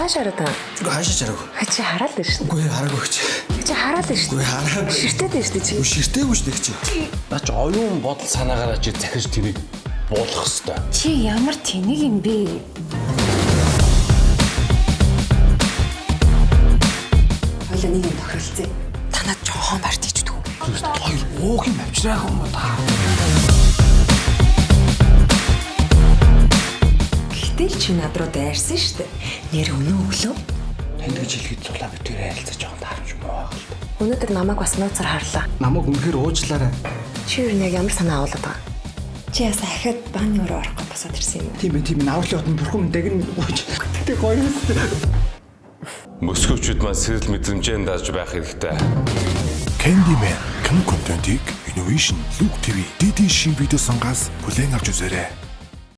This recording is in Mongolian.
хааш хараад байгаа. Хаашаа чараагүй. Чи хараад байна шүү. Үгүй хараагүй ч. Чи хараад байна шүү. Үгүй хараад. Ширтээд байна шүү чи. Ширтээгүй ч тэг чи. Наа чи оюун бодол санаагаараа чи захиж тэрийг буулгах хэвээр. Чи ямар тэнэг юм бэ? Хойлоо нэг юм тохиролцъя. Танад жоохон барьж ичдэг. Хоёр ууг юм авчраа юм да. Гэтэл чи над руу дайрсан шүү дээ. Нэр өнөө өглөө. Танд гэж хэлгээд цулаа битээр харилцаж жоохон таарч муу байх л да. Өнөөдөр намайг бас нууцаар харлаа. Намайг үнэхээр уучлаарай. Чи юу нэг ямар санаа аваад байгаа? Чи ясаа ахад бааны өрөө орохгүй босоод ирсэн юм уу? Тийм ээ авралын хотод бурхан дагн гүйж. Тэг гоё юм. Мөсгөвчүүд маань сэрэл мэдрэмжэнд дааж байх хэрэгтэй. Candyman кино контентийг Innovation Look TV дэдийн шин видео сангаас бүлээн авч үзээрэй.